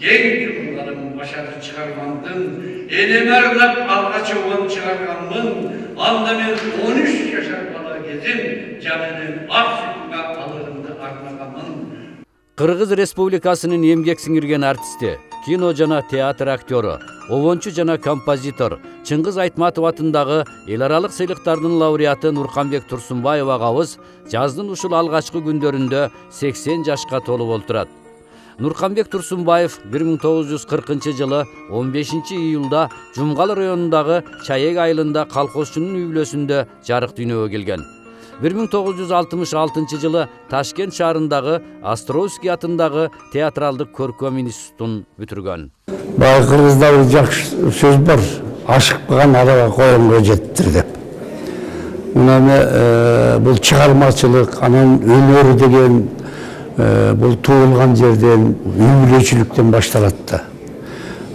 Genç yıllarım başarı çıkarmandın, elime arnap alga çoğun çıkarganmın, anda men 13 yaşar bala gezim, canının ak sütüne alırımdı arnagamın. Kırgız Республикасынын эмгек сиңирген артисти, кино жана театр актёру, обончу жана композитор Чыңгыз Айтматов атындагы эл аралык сыйлыктардын лауреаты Нурканбек Турсунбаев агабыз жаздын ушул алгачкы күндөрүндө 80 жашка толуп олтурат. Нурканбек Турсунбаев 1940 жылы 15 июлда Жумгал районундагы Чаек айылында колхозчунун үй бүлөсүндө жарык дүйнөгө келген. 1966 жылы Ташкент шаарындагы Островский атындагы театралдык көркөм институтун бүтүргөн. Кыргызда бир жакшы сөз бар, ашыкпаган арага коюнго жеттир деп. Мына бул чыгармачылык, анан өнөр деген бул туулган жерден, үй бүлөчүлүктөн башталат да.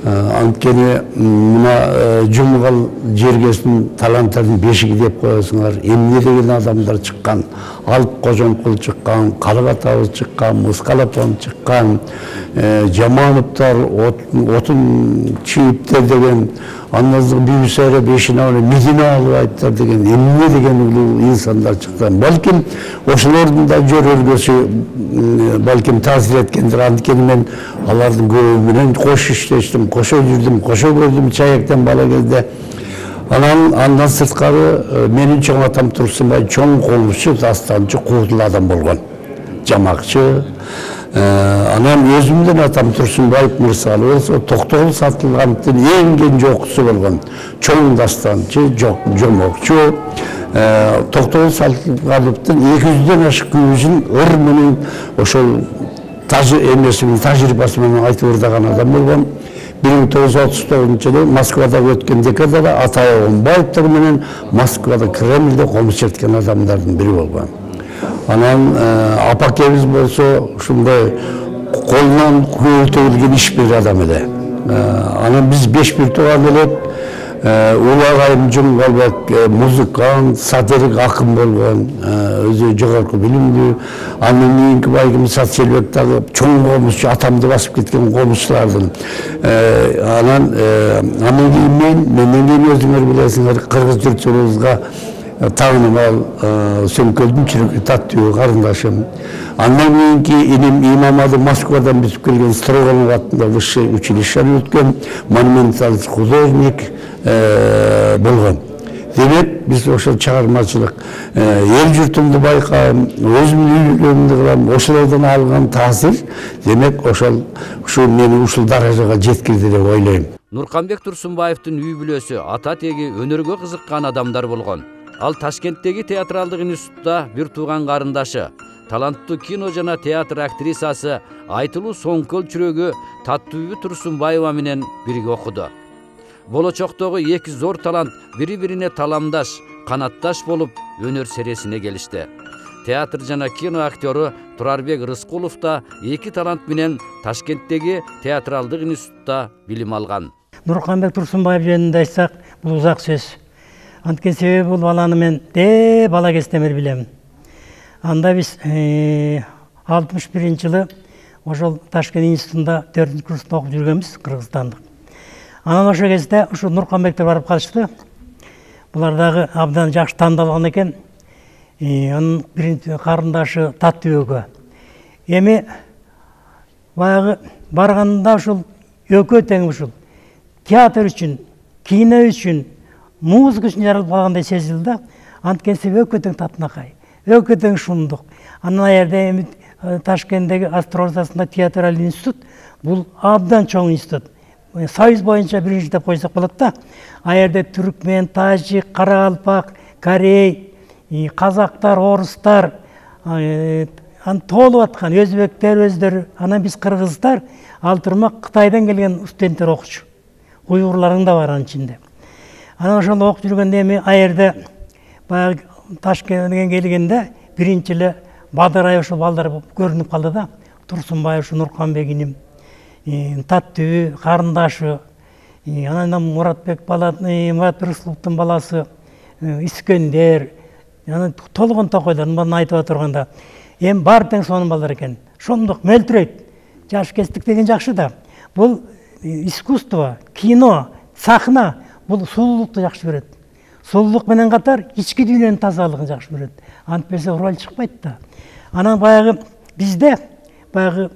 Анткени мына Жумгал жергесин таланттардын бешиги деп коесуңар. Эмне деген адамдар чыккан, Алып Кожомкул чыккан, Калыбат абыз чыккан, Мускалапон чыккан, Жамановтар, Отун Чийиптер деген, Анназды Бүйүсәрі Бешинаулы, Медина Алыбайттар деген, эмне деген улуу инсандар чыккан. Балким ошолордун да жөрөлгөсү балким таасир эткендир. Анткени мен алардын көбү менен кош иштештим, кошо жүрдүм, кошо көрдүм Чаектен бала кезде. Андан сырткары менин чоң атам Турсунбай чоң комузчу, дастанчы, куудул адам болгон. Жамакчы. Анан өзүмдүн атам Турсунбаев мырзалы болсо, Токтогул Сатылгановдун эң кенже окуусу болгон. Чоң дастанчы, жомокчу. Токтогул Сатылгановдун 200дөн ашык күбүсүн ыр менен ошол тажрыйбасы менен айтып ырдаган адам болгон. 1939 жылы Москвада өткен декадада Атай Оңбаевтар менен Москвада Кремльде комуз черткен адамдардын бири болгон. Анан апакебиз болсо ушундай колунан көтөгүлгөн иш бер адам эле. Анан биз 5 бир тууган элек, Улагайым Жумгалбек музыкант, сатирик акын болгон, өзү жогорку билимдүү. Андан кийинки байгым Сатселбек дагы чоң комузчу, атамды басып кеткен комузчулардын. Анан кийин менден кийин өзүңөр билесиңер, кыргыз журтчулугубузга таанымал Сөмкөлдүн чүрөкү таттуу карындашым. Андан кийинки иним Имамады Москвадан бүтүп келген, Строганов атында высшее училищени өткөн, монументалист художник болгон. Демек, биз ошол чыгармачылык, эл журтумду байкайм, өзүмдүн үйлөрүмдү кылам, ошолордон алган таасир, демек ошол мени ушул даражага жеткирди деп ойлойм. Нурканбек Турсунбаевдин үй бүлөсү, ата теги өнөргө кызыккан адамдар болгон. Ал Ташкенттеги театралдык институтта бир тууган карындашы, таланттуу кино жана театр актрисасы Айтылуу Соңкөл чүрөгү Таттуу Турсунбаева менен бирге окуду. Болочоктогу эки зор талант бири-бирине таламдаш, канатташ болуп өнөр сересине келишти. Театр жана кино актёру Турарбек Рыскулов да эки талант менен Ташкенттеги театралдык институтта билим алган. Нурканбек Турсунбаев жөнүндө айтсак, бул узак сөз. Анткени себеби бул баланы мен бала кезден бери билем. Анда биз 61-жылы ошол Ташкент институтунда 4-курста окуп жүргөнбүз, кыргызстандык. Анан ошол кезде ушу Нурканбектер барып калышты. Булар дагы абдан жакшы тандалган экен. Анын биринчи карындашы Таттууга. Эми баягы барганда ушул экөө тең ушул театр үчүн, кино үчүн, музыка үчүн жаралып калгандай сезилди. Анткени себеби экөө тең татынакай, экөө тең шумдук. Анан аерде Ташкенттеги Островскийда театралдык институт, бул абдан чоң институт. Союз боюнча биринчи деп койсок болот да. Аерде түркмен, тажик, каракалпак, корей, казактар, орустар, толуп аткан, өзбектер өздөрү, анан биз кыргыздар, ал турмак Кытайдан келген студенттер окучу. Уйгурларың да бар анын ичинде. Анан ошол окуп жүргөндө эми аерде баягы Ташкентке келгенде биринчи эле Бадырай ошол балдар көрүнүп калды да. Турсунбаев, Нурканбек иним, Таттуу карындашы, анан Муратбек Рыскуловдун баласы, Искендер, анан толгон токойлор муну айтып отурганда, эми бар тең сонун балдар экен. Шондук мөлтүрөйт. Жаш кестик деген жакшы да. Бұл искусство, кино, сахна бұл сұлулықты жақсы көреді. Сұлулық менен қатар ішкі дүниенің тазалығын жақсы көреді. Антпесе роль шықпайды да. Анан баяғы бізде баяғы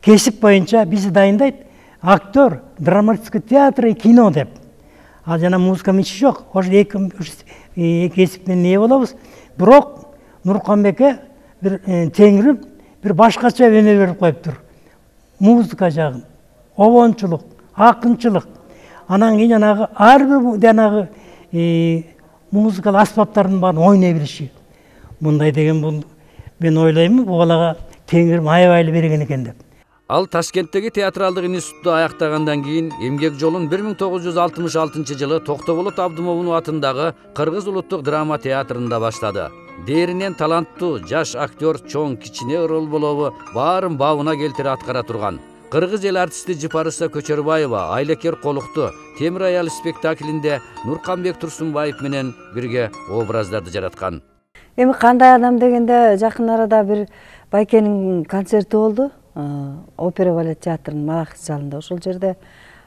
кесіп бойынша бізді дайындайды актер, драматический театр и кино деп. Ал жана музыканың іші жоқ. Ошо эки кесіппен не болабыз. Бирок Нурканбекке бир теңирим бир башкача өнөр берип коюптур. Музыка жагын, обончулук, акынчылык. Анан кийин жанагы ар бир жанагы музыкалык аспаптардын баарын ойной билиши. Мындай деген бул мен ойлоймун бул балага теңирим аябай берген экен деп. Ал Ташкенттеги театралдык институтту аяктагандан кийин эмгек жолун 1966 жылы Токтоболот Абдымовдун атындагы Кыргыз улуттук драма театрында баштады. Дээринен таланттуу жаш актер чоң кичине роль болобу баарын бабына келтире аткара турган. Кыргыз эл артисти Жыпарыса Көчөрбаева Айлакер Колукту Темир аял спектаклинде Нурканбек Турсунбаев менен бирге образдарды жараткан. Эми кандай адам дегенде жакын арада бир Байкенин концерти болду. Опера балет театрынын Малахис залында. Ошол жерде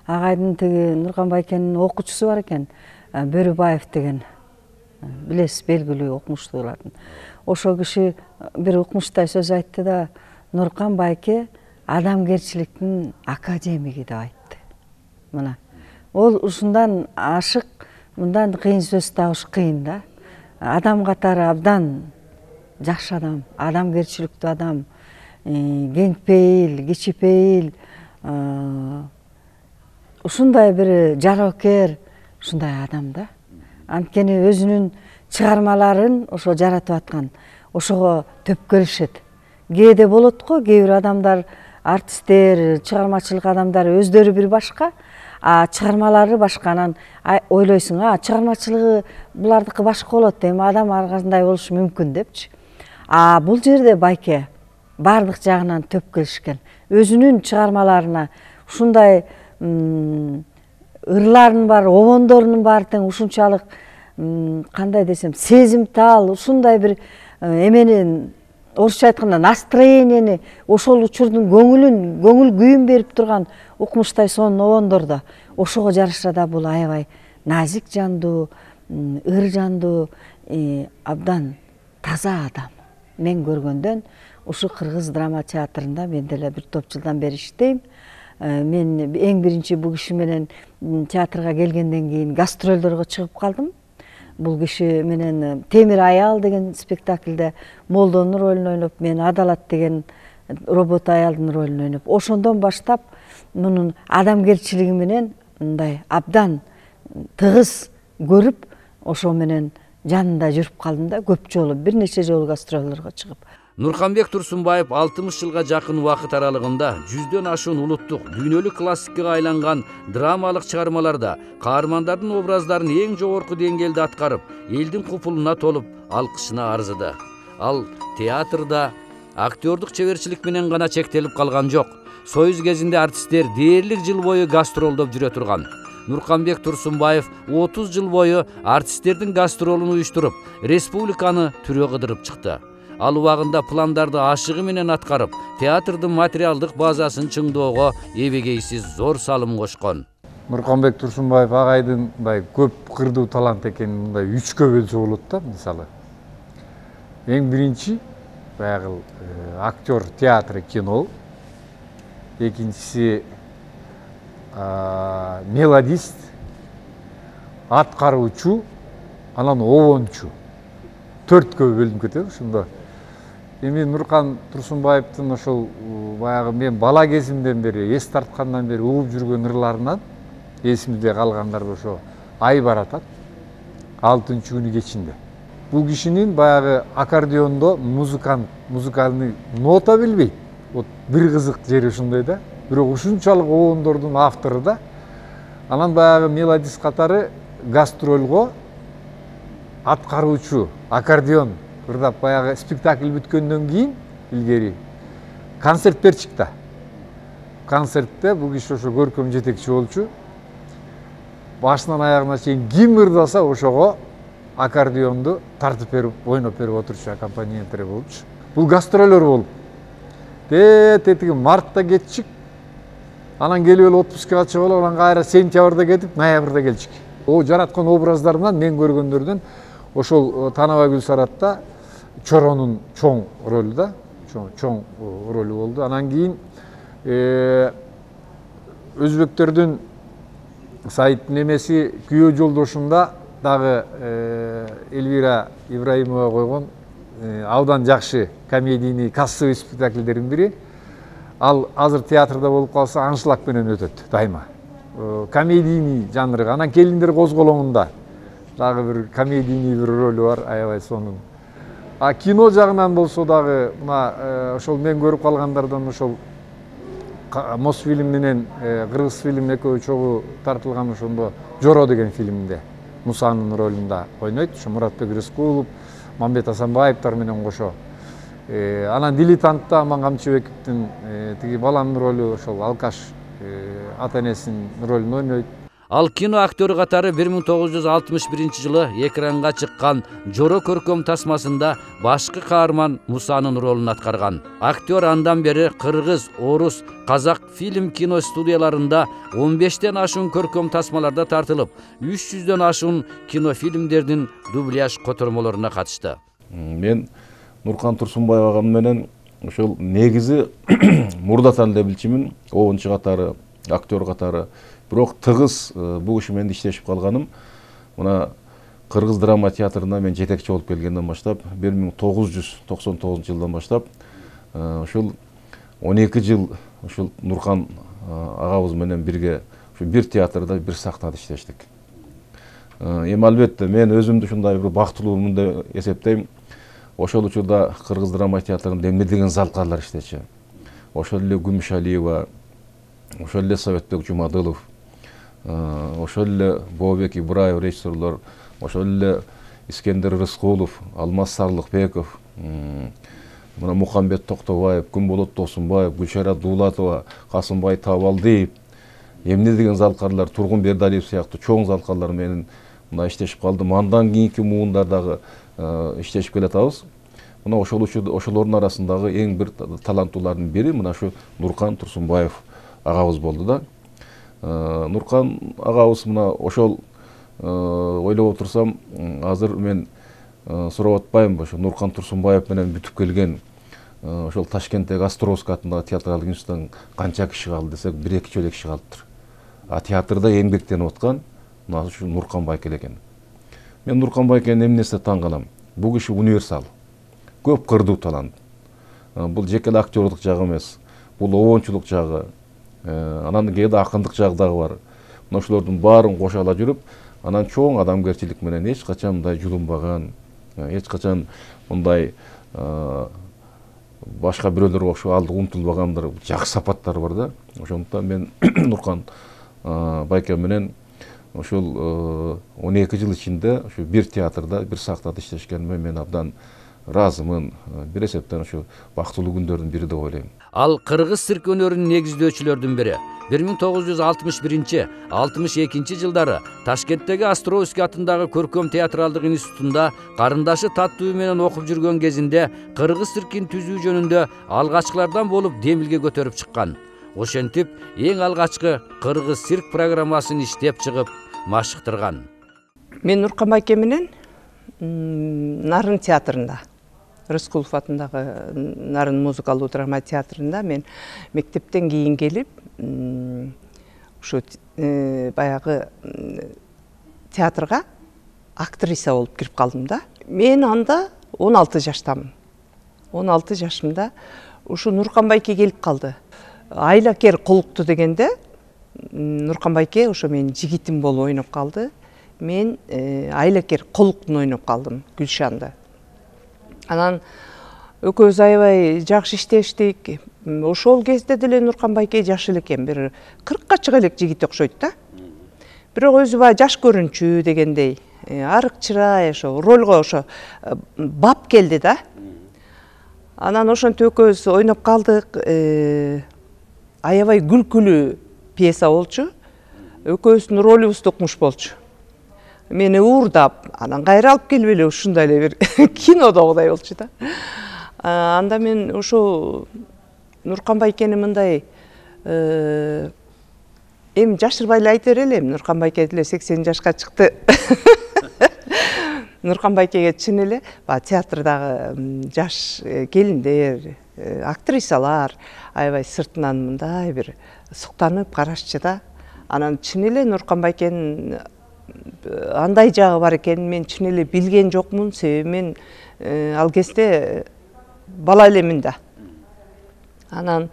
агайдын тиги Нуркан Байкенин окуучусу бар экен, Бөрүбаев деген. Билесиз, белгилүү окумуштуулардын. Ошол киши бир укмуштай сөз айтты да, Нуркан Байке адамгерчиликтин академиги деп айтты. Мына. Ол ушундан ашык, мындан кыйын сөз табыш кыйын да. Адам катары абдан жакшы адам, адамгерчиликтүү адам, кеңпейил, кичипейил, ушундай бир жарокер, ушундай адам да. Анткени өзүнүн чыгармаларын ошо жаратып аткан, ошого төпкөлүшөт. Кээде болот го, кээ бир адамдар, артисттер, чыгармачылык адамдар өздөрү бир башка, чыгармалары башка. Анан ойлойсуң, чыгармачылыгы булардыкы башка болот, эми адам ар кандай болушу мүмкүн депчи. Бул жерде Байке бардык жагынан төпкөлүшкөн. Өзүнүн чыгармаларына ушундай ырларынын бар, обондорунун баары тең ушунчалык кандай десем, сезимтал, ушундай бир эмени орусча айтканда настроениени, ошол учурдун көңүл күйүн берип турган укмуштай сонун обондордо. Ошого жараша да бул аябай назик жандуу, ыр жандуу, абдан таза адам. Мен көргөндөн ушу Кыргыз драма театрында мен деле бир топ жылдан бери иштейм. Мен эң биринчи бул киши менен театрга келгенден кийин гастролдорго чыгып калдым. Бул киши менен Темир аял деген спектакльде молдонун ролун ойноп, мен Адалат деген робот аялдын ролун ойноп. Ошондон баштап мунун адамгерчилиги менен мындай абдан тыгыз көрүп, ошо менен жанында жүрүп калдым да, көп жолу, бир нече жолу гастролдорго чыгып. Нурканбек Турсунбаев 60 жылга жакын убакыт аралыгында 100дөн ашуун улуттук, дүйнөлүк классикага айланган драмалык чыгармаларда каармандардын образдарын эң жогорку деңгээлде аткарып, элдин купулуна толуп, алкышына арзыды. Ал театрда актердук чеберчилик менен гана чектелип калган жок. Союз кезинде артисттер дээрлик жыл бою гастролдоп жүрө турган. Нурканбек Турсунбаев 30 жыл бою артисттердин гастролун уюштуруп, республиканы түрө кыдырып чыкты. Ал убагында пландарды ашыгы менен аткарып, театрдын материалдык базасын чыңдоого эбегейсиз зор салым кошкон. Нурканбек Турсунбаев агайдын көп кырдуу талант экенин мындай 3кө бөлсө болот да, мисалы. Эң биринчи баягы актер театры, кино. Экинчиси мелодист, аткаруучу, анан обончу. 4кө бөлүнүп кетеби ушундо. Эми Нуркан Турсунбаевдин ошол баягы мен бала кезимден бери, эс тарткандан бери угуп жүргөн ырларынан эсимде калгандарды ошо ай баратат. 6-күнү кечинде. Бул кишинин баягы аккордеондо музыкальный нота билбейт. Вот бир кызык жери ушундай да. Бирок ушунчалык обондордун автору да. Анан баягы мелодист катары гастролго аткаруучу, аккордеон ырдап баягы спектакль бүткөндөн кийин илгери концерт берчик да. Концертте бул киши ошо көркөм жетекчи болчу. Башынан аягына чейин ким ырдаса ошого аккордеонду тартып берип, ойноп берип отурчу аккомпанементери болчу. Бул гастролер болуп. Тетиги мартта кетчик. Анан келип эле отпускага чыгып алып, анан кайра сентябрда кетип, ноябрда келчүк. О жараткан образдарымдан мен көргөндөрдөн ошол Танабай Гүлсаратта Чоронун чоң ролу да, чоң ролу болду. Анан кийин өзбектердин Саидтин эмеси күйөө жолдошунда дагы Эльвира Ибраимова койгон абдан жакшы комедийный кассовый спектакльдердин бири. Ал азыр театрда болуп калса аншлаг менен өтөт дайыма. Комедийный жанры. Анан келиндер козголоңунда дагы бир комедийный бир ролу бар, аябай сонун. А кино жагынан болсо дагы мына ошол мен көрүп калгандардан ошол Мосфильм менен Кыргыз фильм экөө чогуу тартылган ошондо Жоро деген фильмде Мусанын ролунда ойнойт. Ошо Муратбек Рыскулов, Мамбет Асанбаевтар менен кошо. Анан Дилетантта Аман Камчыбековдун тиги баланын ролу ошол алкаш ата энесинин ролун ойнойт. Ал кино актері қатары 1961 жылы экранга чыккан Жоро көркөм тасмасында башкы каарман Мусанын ролун аткарган. Актер андан бери кыргыз, орус, казак фильм кино студияларында 15тен ашуун көркөм тасмаларда тартылып, 300дөн ашуун кинофильмдердин дубляж котормолоруна катышты. Мен Нуркан Турсунбаев агам менен ошол негизи мурдатан эле билчимин, оончу катары, актер катары. Бирок тыгыз бул киши менен иштешип калганым мына Кыргыз драма театрына мен жетекчи болуп келгенден баштап 1999 жылдан баштап ушул 12 жыл ушул Нуркан агабыз менен бирге ушу бир театрда бир сахнада иштештик. Эми албетте мен өзүмдү ушундай бир бактылуумун деп эсептейм. Ошол учурда Кыргыз драма театрында эмне залкарлар иштечи. Ошол эле Күмүшалиева, ошол эле Советбек Жумадылов, ошол эле Бообек Ибраев режиссерлор, ошол эле Искендер Рыскулов, Алмаз Сарлыкбеков, мына Мухамбет Токтобаев, Күнболот Досунбаев, Гүлшара Дуулатова, Касымбай Табалдиев, эмне деген залкарлар, Тургун Бердалиев сыяктуу чоң залкарлар менен мына иштешип калдым. Андан кийинки муундардагы иштешип келатабыз. Мына ошолордун арасындагы эң бир таланттуулардын бири мына ушу Нуркан Турсунбаев агабыз болду да. Нуркан агабыз мына ошол ойлоп отурсам, азыр мен сурап атпайм, ошо Нуркан Турсунбаев менен бүтүп келген ошол Ташкенттеги Островский атындагы театралдык институттан канча киши калды десек, 1-2 чөлө киши калыптыр. А театрда эмгектенип аткан мына ушу Нуркан Байкел экен. Мен Нуркан Байкелдин эмнесине таң калам? Бул киши универсал. Көп кырдуу талант. Бул жеке эле актерлук жагы эмес. Бул оончулук жагы. Анан кээде акындык жагы дагы бар. Мына ошолордун баарын кошо ала жүрүп, анан чоң адамгерчилик менен эч качан мындай жулунбаган, эч качан мындай башка бирөөлөргө окшоп алдыга умтулбаган бир жакшы сапаттары бар да. Ошондуктан мен Нуркан Байкел менен ошол 12 жыл ичинде ушу бир театрда, бир сахнада иштешкениме мен абдан разымын. Бир эсептен ушу бактылуу күндөрдүн бири деп ойлойм. Ал кыргыз цирк өнөрүнүн негиздөөчүлөрдүн бири. 1961-62 жылдары Ташкенттеги Островский атындагы көркөм театралдык институтунда карындашы Таттуу менен окуп жүргөн кезинде кыргыз циркин түзүү жөнүндө алгачкылардан болуп демилге көтөрүп чыккан. Ошентип, эң алгачкы кыргыз цирк программасын иштеп чыгып, машыктырган. Мен Нуркан Байкел менен Нарын театрында, Рыскулов атындагы Нарын музыкалдуу драма театрында мен мектептен кийин келип, ушу баягы театрга актриса болуп кирип калдым да. Мен анда 16 жаштамын. 16 жашымда ушу Нуркан Байкел келип калды. Айлакер Кулукту дегенде Нуркан Байкел ошо менин жигитим болуп ойноп калды. Мен Айлакер Кулуктун ойноп калдым Гүлшанды. Анан экөөбүз аябай жакшы иштештик. Ошол кезде деле Нуркан Байкел жаш элекен, бир 40-ка чыга элек жигит окшойт да. Бирок өзү баягы жаш көрүнчү дегендей, арык чырай ошо ролго ошо бап келди да. Анан ошентип экөөбүз ойноп калдык. Аябай күлкүлүү пьеса болчу. Экөөбүздүн ролубуз тукмуш болчу. Мени уурдап, анан кайра алып келип эле ушундай эле бир кинодогудай болчу да. Анда мен ошо Нуркан Байкени мындай Эми жашырбай эле айта берелим, Нуркан байке деле 80 жашка чыкты. Нуркан байкеге чын эле театрдагы жаш келиндер, актрисалар аябай сыртынан мындай бир суктанып карашчу да. Анан чын эле Нуркан байкенин андай жагы бар экенин мен чын эле билген жокмун, себеби мен ал кезде бала элемин да. Анан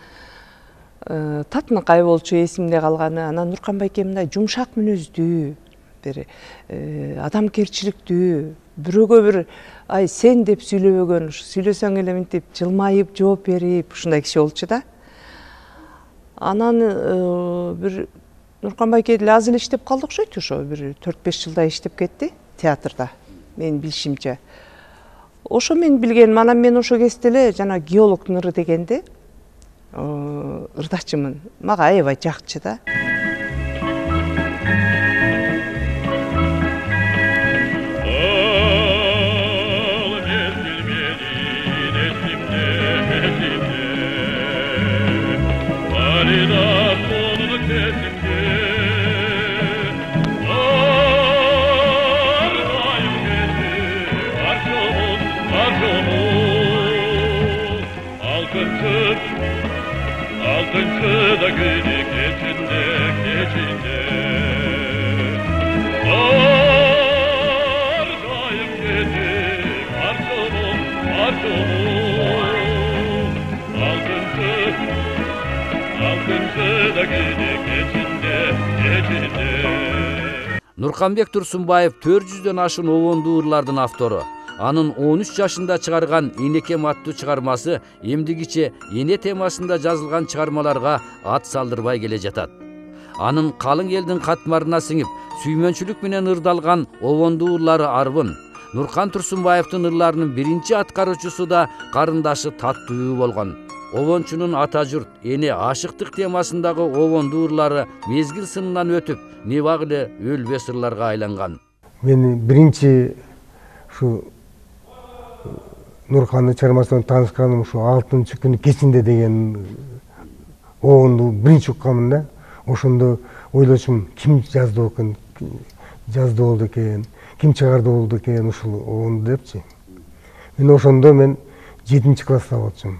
татынакай болчу эсимде калганы. Анан Нуркан байке мындай жумшак мүнөздүү, бир адамгерчиликтүү, бирөөгө бир ай сен деп сүйлөбөгөн, сүйлөсөң эле мынтип жылмайып жооп берип ушундай киши болчу да. Анан бир Нуркан байке деле аз эле иштеп калды окшойт, ошо бир 4-5 жылдай иштеп кетти театрда, менин билишимче. Ошо мен билгеним. Анан мен ошо кезде эле жана геолог Ныры дегенде ырдачымын. Мага аябай жакчы да. Altıncı da günü geçinde geçinde Ardayım gece parçamın Altıncı da günü geçinde geçinde Нурканбек Турсунбаев 400дөн ашын обондуу ырлардын автору. Анын 13 жашында чыгарган Энекем аттуу чыгармасы эмдигиче эне темасында жазылган чыгармаларга ат салдырбай келе жатат. Анын калың элдин катмарына сиңип, сүймөнчүлүк менен ырдалган обондуу ырлары арбын. Нуркан Турсунбаевдин ырларынын биринчи аткаруучусу да карындашы Таттуу болгон. Обончунун ата журт, эне ашыктык темасындагы обондуу ырлары мезгил сынынан өтүп, небак эле өлбөс ырларга айланган. Мен биринчи ушу Нуркандын чыгармасынан таанышканым ушу 6-күнү кечинде деген обонду биринчи укканмын да. Ошондо ойлочумун, ким жазды болду экен, ким чыгарды болду экен ушул обонду депчи. Мен ошондо 7-чи класста болчумун.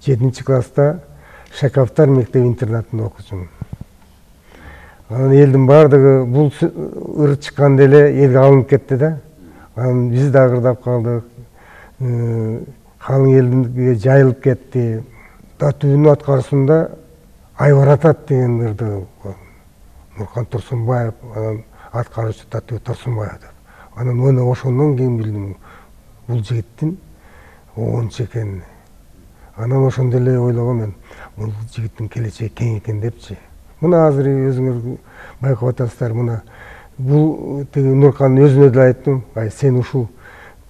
7-чи класста Шаковтар мектеп-интернатында окучумун. Анан элдин баардыгы бул ыр чыкканда эле элге алынып кетти да. Анан биз да ырдап калдык. Калың элге жайылып кетти. Таттуунун аткарысында Айбаратат деген ырды Нуркан Турсунбаев, анан аткаруучу Таттуу Турсунбаев деп. Анан мына ошондон кийин билдим бул жигиттин обончу экенин. Анан ошондо эле ойлогом мен, бул жигиттин келечеги кең экен депчи. Мына азыр өзүңөр байкап атасыздар, мына бул теги Нуркандын өзүнө деле айттым, ай сен ушул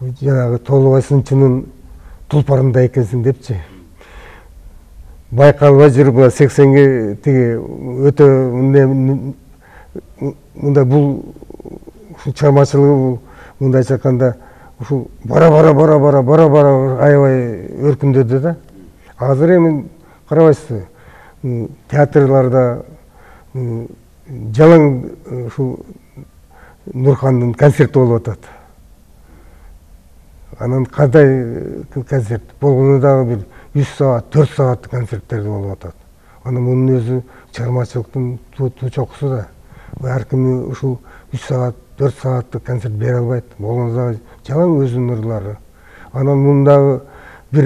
жанагы Толубай сынчынын тулпарындай экенсиң депчи. Байкалбай жүрүп 80ге теги өтө мындай бул чыгармачылыгы мындайча айтканда ушул бара бара аябай өркүндөдү да. Азыр эми карабайсызбы, театрларда жалаң ушул Нуркандын концерти болуп атат. Анан кандай концерт болгону дагы бир 100 саат, 4 сааттык концерттер болуп атат. Анан мунун өзү чыгармачылыктын туу чокусу да. Ар ким ушул 3 саат, 4 сааттык концерт бере албайт. Болгону дагы жалаң өзүнүн ырлары. Анан мундагы бир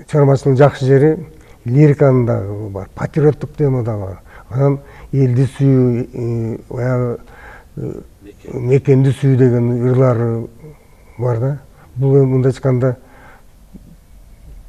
чыгармачылыктын жакшы жери лириканын дагы бар, патриоттук тема да бар. Анан элди сүйүү, баягы мекенди сүйүү деген ырлары бар да. Бул мындай айтканда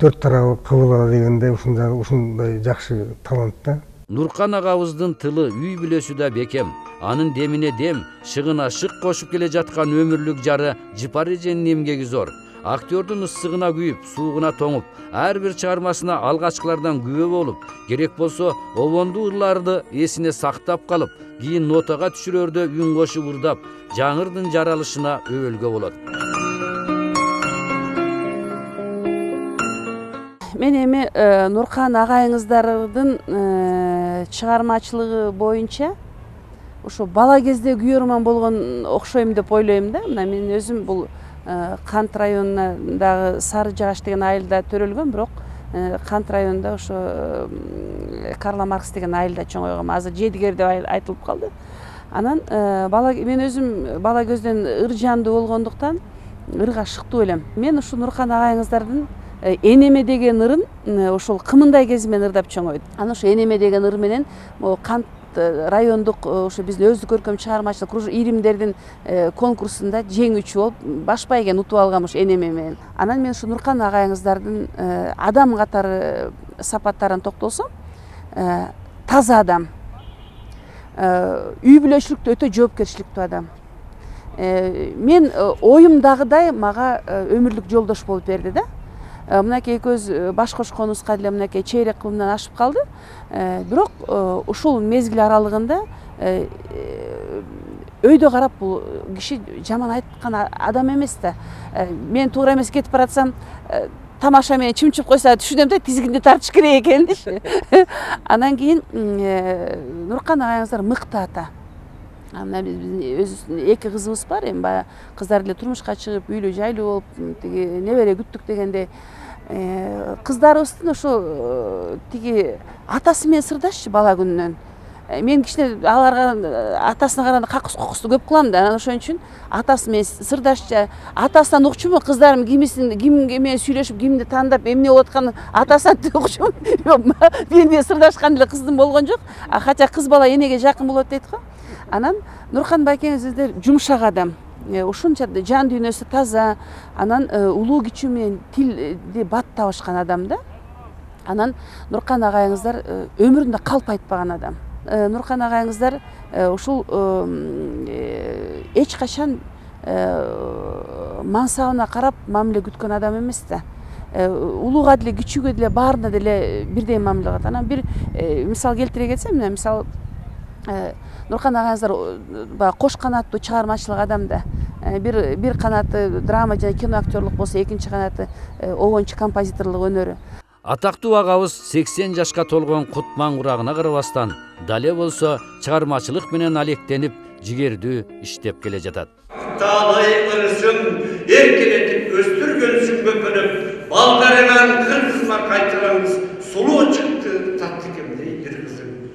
4 тарабы кыбыла дегенде ушундай жакшы талант да. Нуркан агабыздын тылы үй бүлөсү да бекем. Анын демине дем, шыгына шык кошуп келе жаткан өмүрлүк жары Жыпар эженин эмгеги зор. Актёрдун ысыгына күйүп, суугуна тоңуп, ар бир чыгармасына алгачкылардан күбө болуп, керек болсо обондуу ырларды эсине сактап калып, кийин нотага түшүрөрдө үн кошуп ырдап, жаңырдын жаралышына өбөлгө болот. Мен эми Нуркан агайыңыздардын чыгармачылыгы боюнча ошо бала кезде күйөрман болгон окшойм деп ойлойм да. Мына мен өзүм бул Кант районундагы Сары Жагаш деген айылда төрөлгөм, бирок Кант районунда ошо Карла Маркс деген айылда чоңойгом. Азыр Жедигер деп айтылып калды. Анан мен өзүм бала көздөн ыр жандуу болгондуктан ырга шыктуу элем. Мен ушу Нуркан агайыңыздардын Энеме деген ырын ошол кымындай кезимен ырдап чоңойдум. Анан ошо Энеме деген ыр менен Кант райондук ошо биздин өздүк көркөм чыгармачылык иримдердин конкурсунда жеңүүчү болуп баш байгени утуп алгам ошо Энеме менен. Анан мен ушу Нуркан агайыңыздардын адам катары сапаттарына токтолсом, таза адам, үй бүлөчүлүктө өтө жоопкерчиликтүү адам. Мен оюмдагыдай мага өмүрлүк жолдош болуп берди да. Мынакей экөөбүз баш кошконубузга деле мынакей чейрек кылымдан ашып калды. Бирок ушул мезгил аралыгында өйдө карап бул киши жаман айткан адам эмес да. Мен туура эмес кетип баратсам, тамаша менен чымчып койсо түшүнөм да, тизигинди тартыш керек экен деши. Анан кийин Нуркан агайыңыздар мыкты ата. Мына биздин эки кызыбыз бар, эми баягы кыздар эле турмушка чыгып, үйлүү жайлуу болуп, тиги небере күттүк дегенде кыздарыбыздын ошо тиги атасы менен сырдашчы бала күнүнөн. Мен кичине аларга атасына караганда какус кукусту көп кылам да. Анан ошон үчүн атасы менен сырдашчы, атасынан укчумун, кыздарым ким менен сүйлөшүп, кимди тандап, эмне болуп атканын атасынан укчумун. Мен сырдашкан эле кыздым болгон жок. Хотя кыз бала энеге жакын болот дейт го. Анан Нуркан байкеңиздер жумшак адам, ушунча жан дүйнөсү таза, анан улуу кичүү менен тилди бат табышкан адам да. Анан Нуркан агайыңыздар өмүрүндө калп айтпаган адам. Нуркан агайыңыздар ушул эч качан мансабына карап мамиле күткөн адам эмес да. Улууга деле кичүүгө деле баарына деле бирдей мамиле кылат. Анан бир мисал келтире кетсем, мына мисал Нуркан агайыңыздар баягы кош канаттуу чыгармачылык адам да. Бир канаты драма жана кино актерлук болсо, экинчи канаты обончу композиторлук өнөрү. Атактуу агабыз 80 жашка толгон кутман курагына карабастан дале болсо чыгармачылык менен алектенип, жигердүү иштеп келе жатат. Талай ырысын эркелетип өстүргөн сүмбөпөнүп, балдарынан кыргызма кайтараңыз, сулуу чыкты таттыкем дейдир кызым.